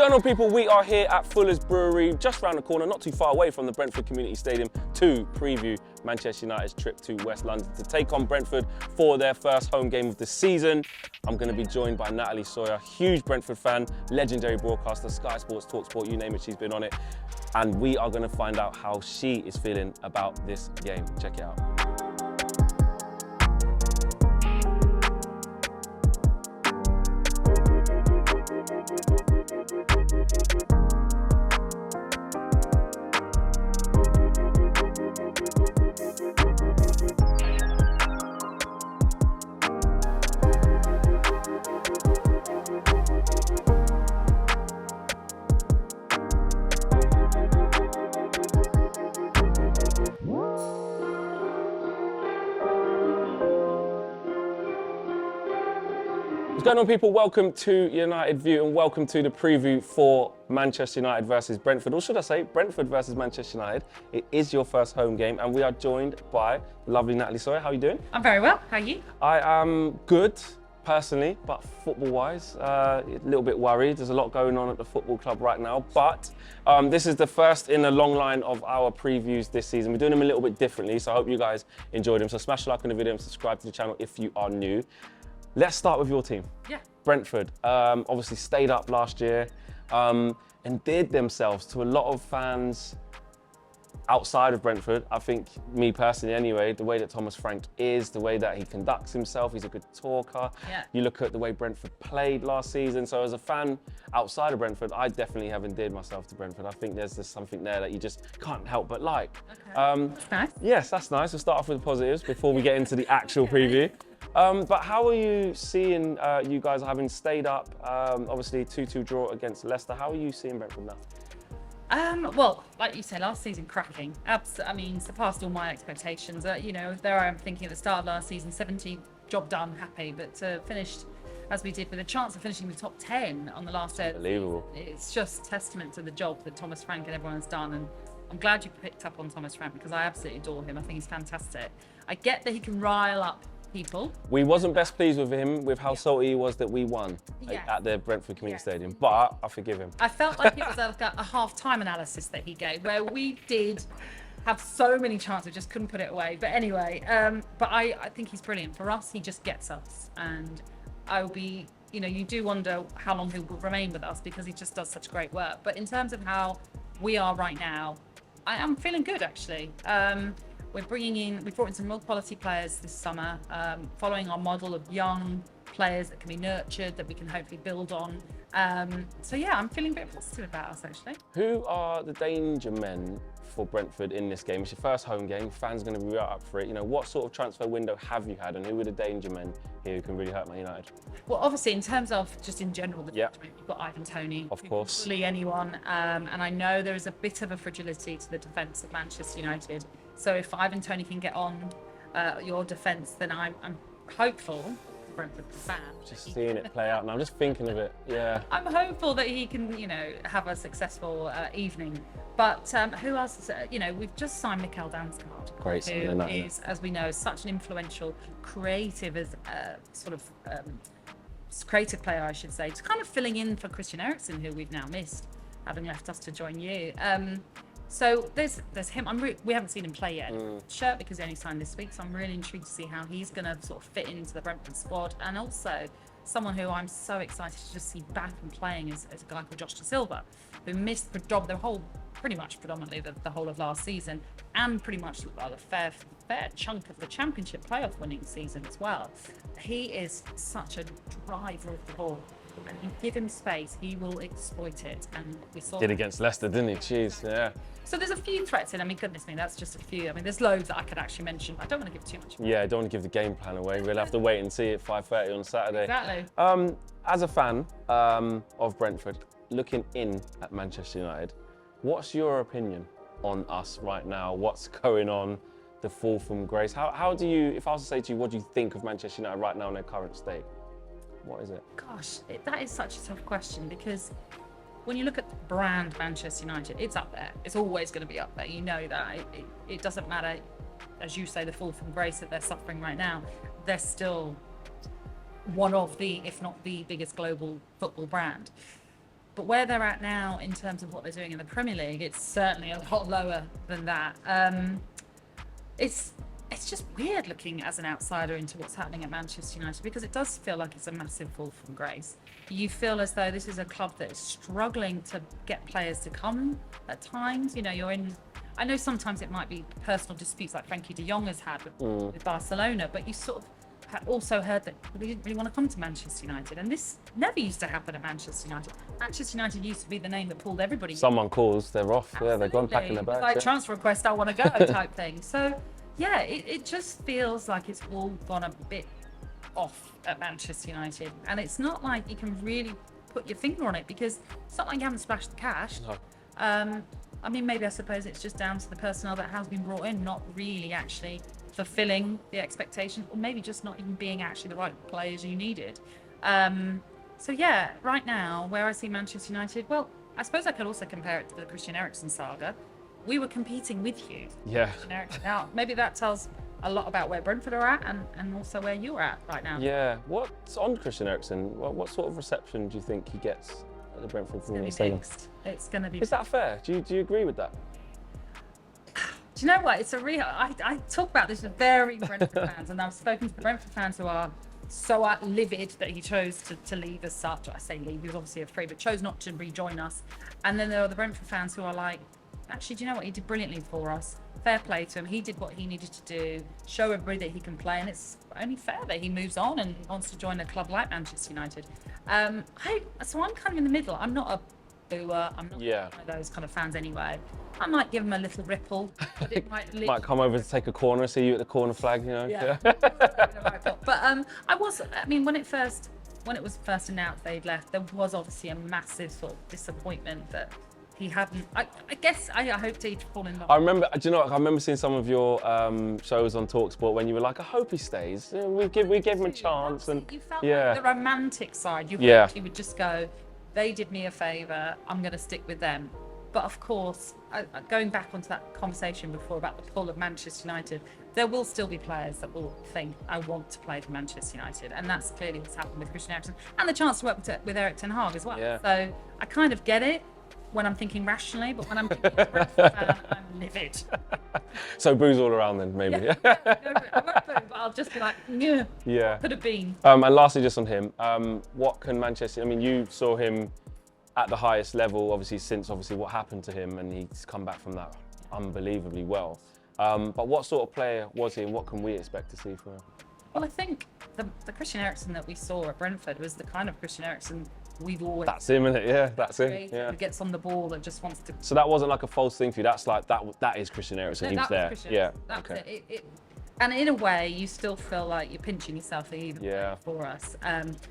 What's going on, people? We are here at Fuller's Brewery, just around the corner, not too far away from the Brentford Community Stadium, to preview Manchester United's trip to West London to take on Brentford for their first home game of the season. I'm going to be joined by Natalie Sawyer, huge Brentford fan, legendary broadcaster, Sky Sports, TalkSport, you name it, she's been on it. And we are going to find out how she is feeling about this game. Check it out. What's going on, people? Welcome to United View and welcome to the preview for Manchester United versus Brentford, or should I say Brentford versus Manchester United. It is your first home game and we are joined by the lovely Natalie Sawyer. How are you doing? I'm very well. How are you? I am good, personally, but football-wise, a little bit worried. There's a lot going on at the football club right now, but this is the first in a long line of our previews this season. We're doing them a little bit differently, so I hope you guys enjoyed them. So smash a like on the video and subscribe to the channel if you are new. Let's start with your team. Yeah. Brentford, obviously stayed up last year, endeared themselves to a lot of fans outside of Brentford. I think, me personally anyway, the way that Thomas Frank is, the way that he conducts himself, he's a good talker. Yeah. You look at the way Brentford played last season. So as a fan outside of Brentford, I definitely have endeared myself to Brentford. I think there's just something there that you just can't help but like. Okay. That's nice. Yes, that's nice. We'll start off with the positives before we get into the actual preview. But how are you seeing you guys having stayed up, obviously 2-2 draw against Leicester? How are you seeing Brentford now? Well, like you said, last season cracking. I mean, surpassed all my expectations. You know, there I am thinking at the start of last season, 17, job done, happy. But finished as we did with a chance of finishing the top 10 on the last day. Unbelievable. It's just testament to the job that Thomas Frank and everyone has done. And I'm glad you picked up on Thomas Frank because I absolutely adore him. I think he's fantastic. I get that he can rile up people. We wasn't best pleased with him, with how salty he was that we won at the Brentford Community Stadium, but I forgive him. I felt like it was like a half-time analysis that he gave, where we did have so many chances, we just couldn't put it away. But anyway, but I think he's brilliant. For us, he just gets us. And I will be, you know, you do wonder how long he will remain with us because he just does such great work. But in terms of how we are right now, I am feeling good, actually. We've brought in some real quality players this summer, following our model of young players that can be nurtured, that we can hopefully build on. So yeah, I'm feeling a bit positive about us, actually. Who are the danger men for Brentford in this game? It's your first home game, fans are going to be right up for it. You know, what sort of transfer window have you had and who are the danger men here who can really hurt Man United? Well, obviously, in terms of just in general, you've got Ivan Toney. Of course. Bully anyone. And I know there is a bit of a fragility to the defence of Manchester United. So if Ivan Toney can get on your defence, then I'm hopeful, Brentford fan. Just seeing it play out now, I'm just thinking of it, yeah. I'm hopeful that he can, you know, have a successful evening. But who else is, you know, we've just signed Mikel Damsgaard. Great, who is, as we know, such an influential, creative, creative player, I should say. It's kind of filling in for Christian Eriksen, who we've now missed, having left us to join you. So there's him. We haven't seen him play yet, shirt because he only signed this week. So I'm really intrigued to see how he's going to sort of fit into the Brentford squad, and also someone who I'm so excited to just see back and playing is a guy called Josh Da Silva, who missed pretty much predominantly the whole of last season, and pretty much a fair chunk of the Championship playoff winning season as well. He is such a driver of the ball. And you give him space, he will exploit it. And we saw Did against Leicester, didn't he? Jeez, yeah. So there's a few threats in. I mean, goodness me, that's just a few. I mean, there's loads that I could actually mention. I don't want to give too much. Yeah, I don't want to give the game plan away. We'll have to wait and see at 5:30 on Saturday. Exactly. As a fan of Brentford, looking in at Manchester United, what's your opinion on us right now? What's going on? The fall from grace. How do you, if I was to say to you, what do you think of Manchester United right now in their current state? What is it? Gosh, that is such a tough question because when you look at the brand Manchester United, it's up there. It's always going to be up there. You know that. It doesn't matter, as you say, the fall from grace that they're suffering right now. They're still one of the, if not the biggest global football brand. But where they're at now in terms of what they're doing in the Premier League, it's certainly a lot lower than that. It's just weird looking as an outsider into what's happening at Manchester United, because it does feel like it's a massive fall from grace. You feel as though this is a club that is struggling to get players to come at times. You know, I know sometimes it might be personal disputes like Frankie de Jong has had with Barcelona, but you sort of also heard that they didn't really want to come to Manchester United, and this never used to happen at Manchester United. Manchester United used to be the name that pulled everybody. Someone calls, they're off. Absolutely. Yeah, they're gone packing their bags. Like transfer request, I want to go type thing. So yeah, it just feels like it's all gone a bit off at Manchester United, and it's not like you can really put your finger on it, because it's not like you haven't splashed the cash. No. I mean, maybe I suppose it's just down to the personnel that has been brought in not really actually fulfilling the expectations, or maybe just not even being actually the right players you needed. So yeah, right now, where I see Manchester United, well, I suppose I could also compare it to the Christian Eriksen saga. We were competing with you. Yeah. Christian Eriksen. Now, maybe that tells a lot about where Brentford are at, and also where you're at right now. Yeah. What's on Christian Eriksen? What sort of reception do you think he gets at the Brentford Community Stadium? It's going to be. Is that fair? Do you agree with that? Do you know what? It's a real. I talk about this with very Brentford fans, and I've spoken to the Brentford fans who are so livid that he chose to leave as such. I say leave, he was obviously afraid, but chose not to rejoin us. And then there are the Brentford fans who are like, actually, do you know what? He did brilliantly for us. Fair play to him. He did what he needed to do, show everybody that he can play, and it's only fair that he moves on and wants to join a club like Manchester United. So I'm kind of in the middle. I'm not a booer. I'm not one of those kind of fans anyway. I might give him a little ripple. But it might come over to take a corner, see you at the corner flag, you know. Yeah. But I mean, when it was first announced they'd left, there was obviously a massive sort of disappointment that he hadn't. I guess I hoped he'd fall in love. I remember, do you know what, I remember seeing some of your shows on TalkSport when you were like, I hope he stays. You know, we gave him a chance. And you felt like the romantic side. You hoped he would just go, they did me a favour, I'm going to stick with them. But of course, going back onto that conversation before about the pull of Manchester United, there will still be players that will think, I want to play for Manchester United. And that's clearly what's happened with Christian Eriksen. And the chance to work with Erik ten Hag as well. Yeah. So I kind of get it when I'm thinking rationally, but when I'm thinking as a Brentford fan, I'm livid. So booze all around then, maybe. Yeah. I won't boo, but I'll just be like, yeah, could have been. And lastly, just on him, what can Manchester, I mean, you saw him at the highest level, obviously, since what happened to him, and he's come back from that unbelievably well. But what sort of player was he, and what can we expect to see from him? Well, I think the Christian Eriksen that we saw at Brentford was the kind of Christian Eriksen we've always. That's him, isn't it? Yeah, that's him. Yeah. Who gets on the ball that just wants to. So that wasn't like a false thing for you. That's like that is Christian Eriksen. No, he was there. Christian. Yeah. That was it. And in a way, you still feel like you're pinching yourself even for us,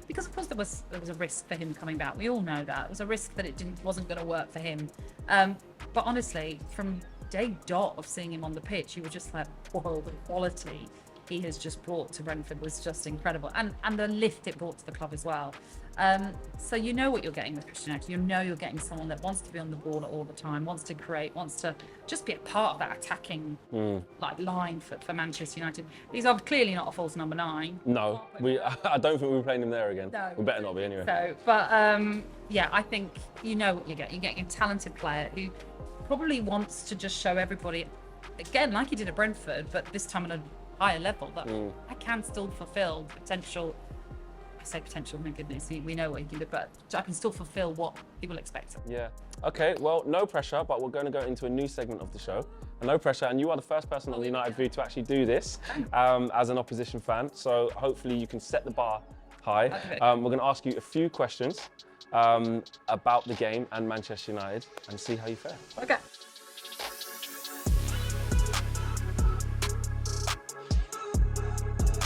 because of course there was a risk for him coming back. We all know that. There was a risk that it wasn't going to work for him. But honestly, from day dot of seeing him on the pitch, you were just like, whoa, the quality he has just brought to Brentford was just incredible, and the lift it brought to the club as well. So you know what you're getting with Christian Eriksen. You know you're getting someone that wants to be on the ball all the time, wants to create, wants to just be a part of that attacking line for Manchester United. He's clearly not a false number 9. No, I don't think we're playing him there again. No, we better not be anyway. So, but I think you know what you're getting. You're getting a talented player who probably wants to just show everybody, again, like he did at Brentford, but this time on a higher level, that I can still fulfil potential. I say potential, my goodness, we know what he can do, but I can still fulfil what people expect. Yeah. Okay, well, no pressure, but we're going to go into a new segment of the show. No pressure, and you are the first person on the United View to actually do this as an opposition fan, so hopefully you can set the bar high. We're going to ask you a few questions about the game and Manchester United and see how you fare. Okay.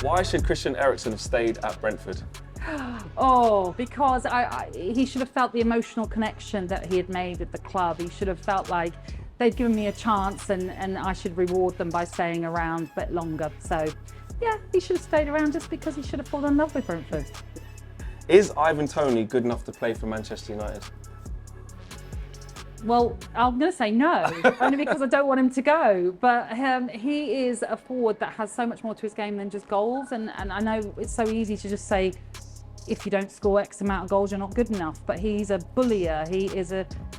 Why should Christian Eriksen have stayed at Brentford? Oh, because he should have felt the emotional connection that he had made with the club. He should have felt like they'd given me a chance and I should reward them by staying around a bit longer. So, yeah, he should have stayed around just because he should have fallen in love with Brentford. Is Ivan Toney good enough to play for Manchester United? Well, I'm going to say no, only because I don't want him to go. But he is a forward that has so much more to his game than just goals. And I know it's so easy to just say, if you don't score X amount of goals, you're not good enough. But he's a bullier. He is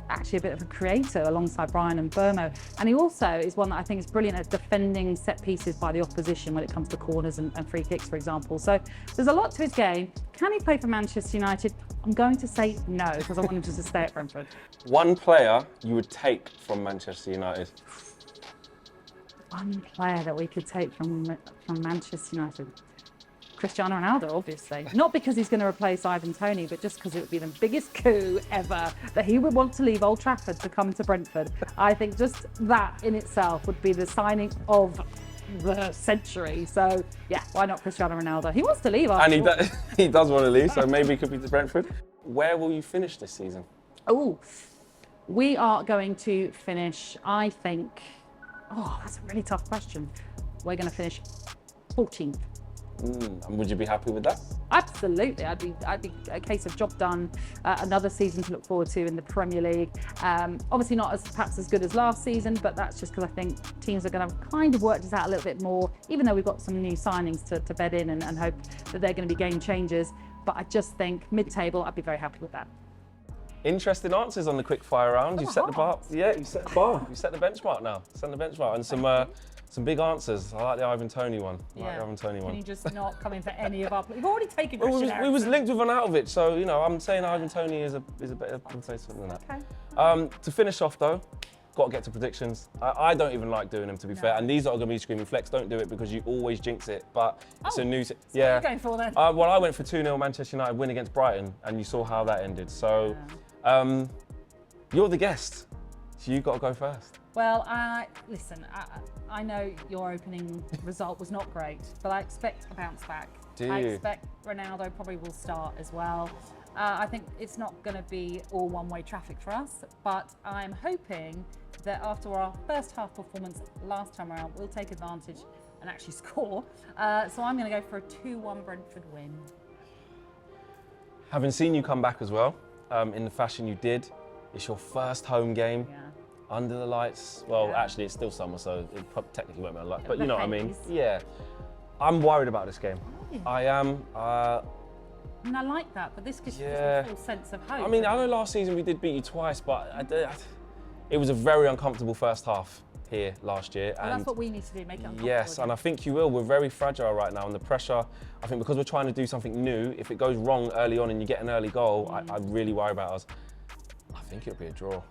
actually a bit of a creator alongside Brian and Burmo. And he also is one that I think is brilliant at defending set pieces by the opposition when it comes to corners and free kicks, for example. So there's a lot to his game. Can he play for Manchester United? I'm going to say no, because I want him to stay at Brentford. One player you would take from Manchester United? One player that we could take from Manchester United. Cristiano Ronaldo, obviously. Not because he's going to replace Ivan Toney, but just because it would be the biggest coup ever that he would want to leave Old Trafford to come to Brentford. I think just that in itself would be the signing of the century. So, yeah, why not Cristiano Ronaldo? He wants to leave. And he does want to leave, so maybe he could be to Brentford. Where will you finish this season? Oh, we are going to finish, I think, that's a really tough question. We're going to finish 14th. And would you be happy with that? Absolutely, I'd be a case of job done. Another season to look forward to in the Premier League. Obviously not perhaps as good as last season, but that's just because I think teams are going to kind of work this out a little bit more, even though we've got some new signings to bed in and hope that they're going to be game changers. But I just think mid-table, I'd be very happy with that. Interesting answers on the quick fire round. You set the bar. Yeah, you set the bar. You set the benchmark now. Set the benchmark and some big answers. I like the Ivan Toney one. Can you just not come in for any of our... We've already taken Christian Eriksen. We was linked with Arnautovic, so, you know, I'm saying Ivan Toney is a better replacement than that. Okay. To finish off, though, got to get to predictions. I don't even like doing them, to be fair, and these are going to be screaming flex. Don't do it because you always jinx it, but it's a new... So what are you going for, then? Well, I went for 2-0 Manchester United win against Brighton, and you saw how that ended. So, you're the guest, so you've got to go first. Well, listen, I know your opening result was not great, but I expect a bounce back. I expect Ronaldo probably will start as well. I think it's not going to be all one-way traffic for us, but I'm hoping that after our first half performance last time around, we'll take advantage and actually score. So I'm going to go for a 2-1 Brentford win. Having seen you come back as well, in the fashion you did, it's your first home game. Yeah. Under the lights. Well, actually, it's still summer, so it technically won't be under lights, but you know what I mean. Yeah. I'm worried about this game. I am. And I like that, but this gives you a full sense of hope. I mean, I know last season we did beat you twice, but it was a very uncomfortable first half here last year. Well, and that's what we need to do, make it uncomfortable. Yes, and I think you will. We're very fragile right now, and the pressure, I think because we're trying to do something new, if it goes wrong early on and you get an early goal, I really worry about us. I think it'll be a draw.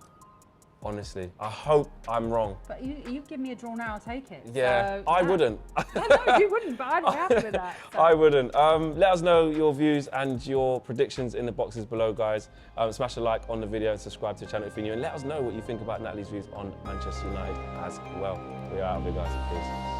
Honestly, I hope I'm wrong. But you give me a draw now, I'll take it. Yeah, so, I wouldn't. No, you wouldn't, but I'd be happy with that. So. I wouldn't. Let us know your views and your predictions in the boxes below, guys. Smash a like on the video and subscribe to the channel if you're new. And let us know what you think about Natalie's views on Manchester United as well. We are out of here, guys. Peace.